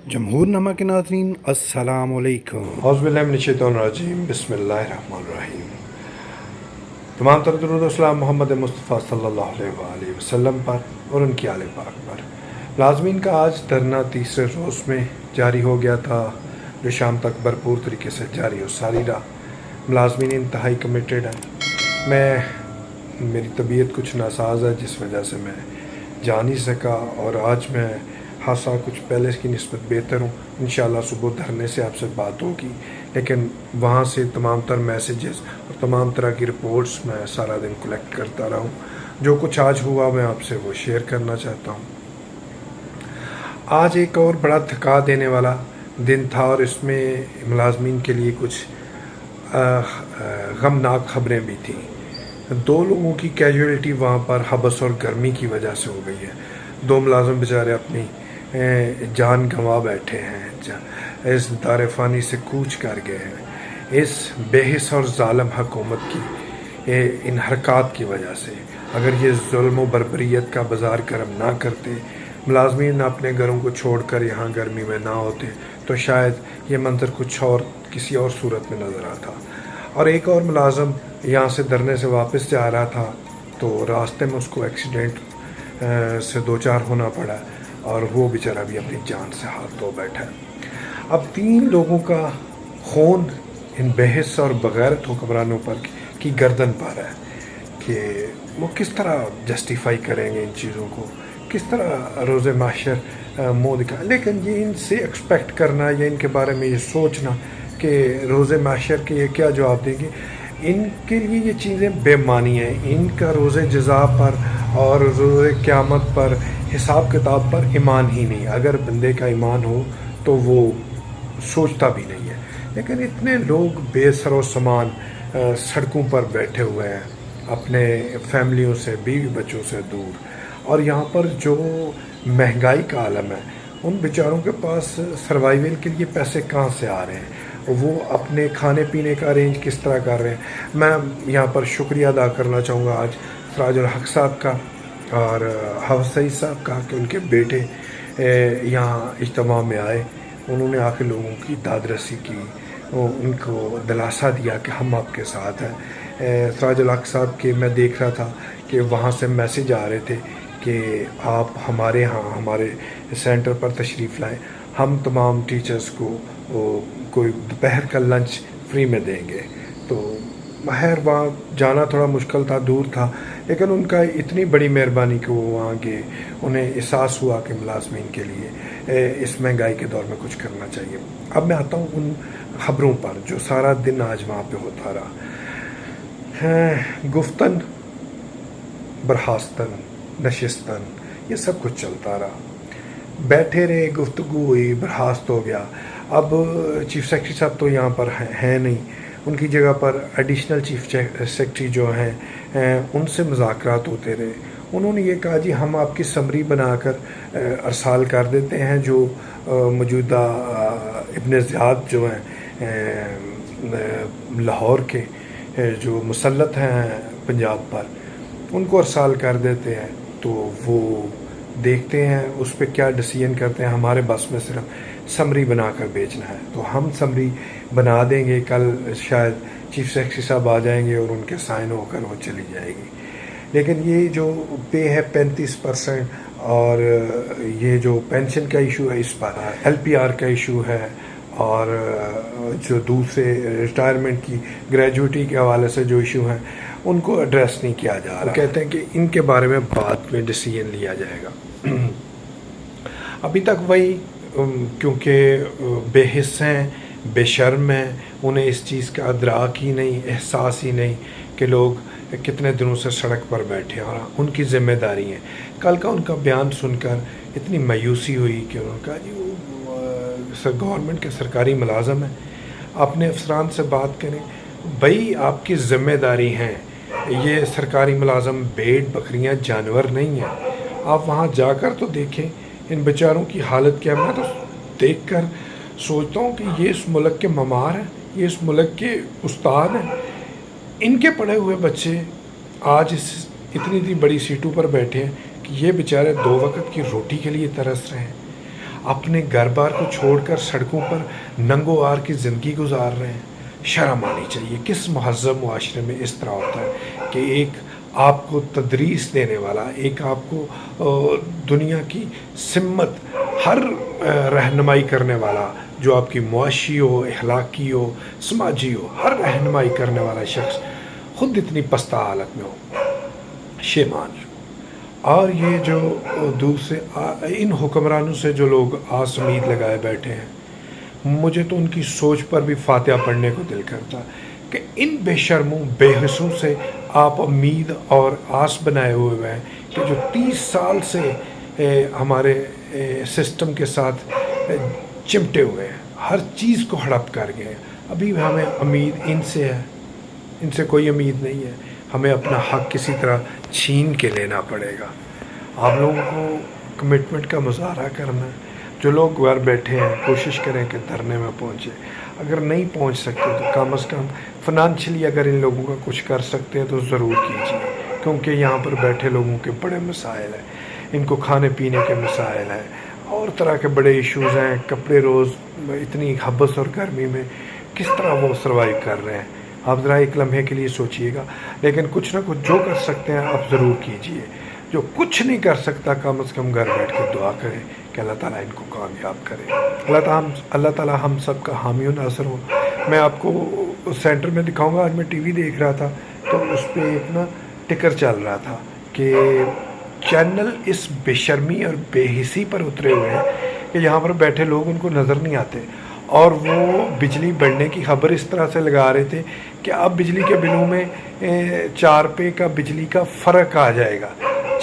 जमहूर नमा के नाज़रीन अस्सलाम वालेकुम। औज़ुबिल्लाहिमिनश्शैतानिर्रजीम बिस्मिल्लाहिर्रहमानिर्रहीम। तमाम तर दुरूद और सलाम मोहम्मद मुस्तफ़ा सल्लल्लाहु अलैहि वसल्लम पर और उनकी आले पाक पर। मुलाज़मीन का आज धरना तीसरे रोज़ में जारी हो गया था, जो शाम तक भरपूर तरीके से जारी और सारी रहा। मुलाज़मीन इंतहाई कमिटेड है। मेरी तबीयत कुछ नासाज है, जिस वजह से मैं जा नहीं सका, और आज मैं खासा कुछ पहले की निस्बत बेहतर हूँ। इंशाअल्लाह सुबह धरने से आपसे बात होगी, लेकिन वहाँ से तमाम तर मैसेजेस और तमाम तरह की रिपोर्ट्स मैं सारा दिन कलेक्ट करता रहा हूँ। जो कुछ आज हुआ मैं आपसे वो शेयर करना चाहता हूँ। आज एक और बड़ा थका देने वाला दिन था, और इसमें मुलाज़मीन के लिए कुछ गमनाक खबरें भी थी। 2 लोगों की कैजुअलिटी वहाँ पर हबस और गर्मी की वजह से हो गई है। 2 मुलाज़िम बेचारे अपनी जान गंवा बैठे हैं, इस दार फ़ानी से कूच कर गए हैं इस बेहिस और ज़ालिम हुकूमत की इन हरकत की वजह से। अगर ये जुल्म व बर्बरियत का बाज़ार गर्म ना करते, मुलाज़मीन अपने घरों को छोड़कर यहाँ गर्मी में ना होते, तो शायद ये मंज़र कुछ और किसी और सूरत में नज़र आता। और एक और मुलाज़म यहाँ से धरने से वापस जा रहा था, तो रास्ते में उसको एक्सीडेंट से 2-4 होना पड़ा, और वो बेचारा भी अपनी जान से हाथ धो बैठा है। अब 3 लोगों का खून इन बेहिस और बगैरत हुक्मरानों पर की गर्दन पर है कि वो किस तरह जस्टिफाई करेंगे इन चीज़ों को, किस तरह रोज़े माशर मुँह दिखा। लेकिन ये इनसे एक्सपेक्ट करना या इनके बारे में ये सोचना कि रोज़े माशर के ये क्या जवाब देंगे, इनके लिए ये चीज़ें बेमानी हैं। इनका रोज़े जज़ा पर और रोज़े क़यामत पर, हिसाब किताब पर ईमान ही नहीं। अगर बंदे का ईमान हो तो वो सोचता भी नहीं है। लेकिन इतने लोग बेसरो सामान सड़कों पर बैठे हुए हैं, अपने फैमिलियों से, बीवी बच्चों से दूर, और यहाँ पर जो महंगाई का आलम है, उन बेचारों के पास सर्वाइवल के लिए पैसे कहाँ से आ रहे हैं, वो अपने खाने पीने का अरेंज किस तरह कर रहे हैं। मैं यहाँ पर शुक्रिया अदा करना चाहूँगा आज सिराजुल हक साहब का और हफ्स सईद साहब का कि उनके बेटे यहाँ इज्तिमा में आए। उन्होंने आके लोगों की दादरसी की, उनको दिलासा दिया कि हम आपके साथ हैं। सिराजुल हक साहब के मैं देख रहा था कि वहाँ से मैसेज आ रहे थे कि आप हमारे यहाँ हमारे सेंटर पर तशरीफ़ लाएँ, हम तमाम टीचर्स को कोई दोपहर का लंच फ्री में देंगे। तो खैर वहाँ जाना थोड़ा मुश्किल था, दूर था, लेकिन उनका इतनी बड़ी मेहरबानी कि वो वहाँ गए। उन्हें एहसास हुआ कि मुलाज़मीन के लिए इस महंगाई के दौर में कुछ करना चाहिए। अब मैं आता हूँ उन ख़बरों पर जो सारा दिन आज वहाँ पे होता रहा। गुफ्तन, बर्खास्तन, नशिस्तन, ये सब कुछ चलता रहा। बैठे रहे, गुफ्तगू हुई, बर्खास्त हो गया। अब चीफ़ सेक्रेटरी साहब तो यहाँ पर हैं नहीं, उनकी जगह पर एडिशनल चीफ सेक्रेटरी जो हैं उनसे मुज़ाकरात होते रहे। उन्होंने ये कहा जी हम आपकी समरी बनाकर अरसाल कर देते हैं, जो मौजूदा इब्न ज़ियाद जो हैं लाहौर के जो मुसल्लत हैं पंजाब पर, उनको अरसाल कर देते हैं। तो वो देखते हैं उस पर क्या डिसीजन करते हैं। हमारे बस में सिर्फ समरी बनाकर भेजना है, तो हम समरी बना देंगे। कल शायद चीफ सेक्रेटरी साहब आ जाएंगे और उनके साइन होकर वो चली जाएगी। लेकिन ये जो पे है 35%, और ये जो पेंशन का इशू है, इस पर LPR का इशू है, और जो दूसरे रिटायरमेंट की ग्रेजुएटी के हवाले से जो इशू हैं उनको एड्रेस नहीं किया जा रहा। कहते हैं कि इनके बारे में बाद में डिसीजन लिया जाएगा। अभी तक वही, क्योंकि बेहिस हैं, बेशर्म हैं, उन्हें इस चीज़ का अदराक ही नहीं, एहसास ही नहीं कि लोग कितने दिनों से सड़क पर बैठे हैं और उनकी ज़िम्मेदारी है। कल का उनका बयान सुनकर इतनी मायूसी हुई कि उन्होंने कहा जी वो गवर्नमेंट के सरकारी मुलाजम हैं, अपने अफसरान से बात करें। भाई आपकी ज़िम्मेदारी हैं, ये सरकारी मुलाजम भेड़ बकरियां जानवर नहीं हैं। आप वहाँ जाकर तो देखें इन बेचारों की हालत क्या है। मैं तो देख कर सोचता हूँ कि ये इस मुल्क के ममार हैं, ये इस मुल्क के उस्ताद हैं। इनके पढ़े हुए बच्चे आज इतनी बड़ी सीटों पर बैठे हैं कि ये बेचारे 2 वक्त की रोटी के लिए तरस रहे हैं। اپنے گھر بار کو چھوڑ کر سڑکوں پر ننگو آر کی زندگی گزار رہے ہیں. شرم آنی چاہیے. کس مہذب معاشرے میں اس طرح ہوتا ہے کہ ایک آپ کو تدریس دینے والا، ایک آپ کو دنیا کی سمت ہر رہنمائی کرنے والا، جو آپ کی معاشی ہو، اخلاقی ہو، سماجی ہو، ہر رہنمائی کرنے والا شخص خود اتنی پستہ حالت میں ہو. شیمان. اور یہ جو دوسرے ان حکمرانوں سے جو لوگ آس امید لگائے بیٹھے ہیں، مجھے تو ان کی سوچ پر بھی فاتحہ پڑھنے کو دل کرتا کہ ان بے شرموں بے حسوں سے آپ امید اور آس بنائے ہوئے ہیں کہ جو 30 سال سے ہمارے سسٹم کے ساتھ چمٹے ہوئے ہیں، ہر چیز کو ہڑپ کر گئے ہیں. ابھی ہمیں امید ان سے ہے، ان سے کوئی امید نہیں ہے. ہمیں اپنا حق کسی طرح چھین کے لینا پڑے گا. آپ لوگوں کو کمٹمنٹ کا مظاہرہ کرنا ہے. جو لوگ گھر بیٹھے ہیں کوشش کریں کہ دھرنے میں پہنچے. اگر نہیں پہنچ سکتے تو کم از کم فنانشلی اگر ان لوگوں کا کچھ کر سکتے ہیں تو ضرور کیجیے، کیونکہ یہاں پر بیٹھے لوگوں کے بڑے مسائل ہیں. ان کو کھانے پینے کے مسائل ہیں اور طرح کے بڑے ایشوز ہیں. کپڑے روز اتنی حبس اور گرمی میں کس طرح وہ سروائیو کر رہے ہیں. آپ ذرا ایک لمحے کے لیے سوچئے گا. لیکن کچھ نہ کچھ جو کر سکتے ہیں آپ ضرور کیجیے. جو کچھ نہیں کر سکتا کم از کم گھر بیٹھ کے دعا کرے کہ اللہ تعالیٰ ان کو کامیاب کرے. اللہ تعالیٰ ہم سب کا حامی و ناصر ہو. میں آپ کو سینٹر میں دکھاؤں گا. آج میں ٹی وی دیکھ رہا تھا تو اس پہ ایک نا ٹکر چل رہا تھا کہ چینل اس بے شرمی اور بے حسی پر اترے ہوئے ہیں کہ یہاں پر بیٹھے لوگ ان کو نظر نہیں آتے، اور وہ بجلی بڑھنے کی خبر اس طرح سے لگا رہے تھے کہ اب بجلی کے بلوں میں 4 روپے کا بجلی کا فرق آ جائے گا،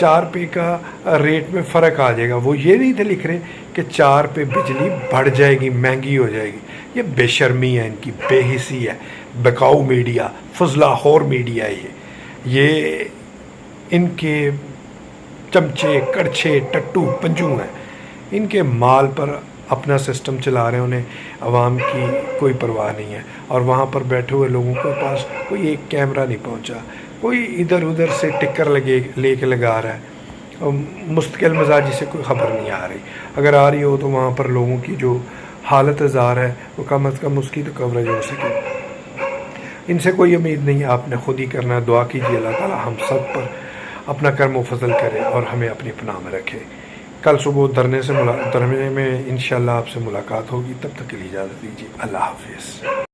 4 روپے کا ریٹ میں فرق آ جائے گا. وہ یہ نہیں تھے لکھ رہے کہ 4 روپے بجلی بڑھ جائے گی، مہنگی ہو جائے گی. یہ بے شرمی ہے ان کی، بے حسی ہے. بکاؤ میڈیا، فضلہ خور میڈیا ہے یہ ان کے چمچے کڑچے ٹٹو پنجو ہیں. ان کے مال پر اپنا سسٹم چلا رہے ہیں. انہیں عوام کی کوئی پرواہ نہیں ہے. اور وہاں پر بیٹھے ہوئے لوگوں کے پاس کوئی ایک کیمرہ نہیں پہنچا، کوئی ادھر ادھر سے ٹکر لے کے لگا رہا ہے. مستقل مزاجی سے کوئی خبر نہیں آ رہی. اگر آ رہی ہو تو وہاں پر لوگوں کی جو حالت زار ہے وہ کم از کم اس کی تو کوریج ہو سکے. ان سے کوئی امید نہیں ہے. آپ نے خود ہی کرنا ہے. دعا کیجیے اللہ تعالیٰ ہم سب پر اپنا کرم و فضل کرے اور ہمیں اپنی پناہ میں رکھے. کل صبح دھرنے میں انشاءاللہ آپ سے ملاقات ہوگی. تب تک کے لیے اجازت دیجیے. اللہ حافظ.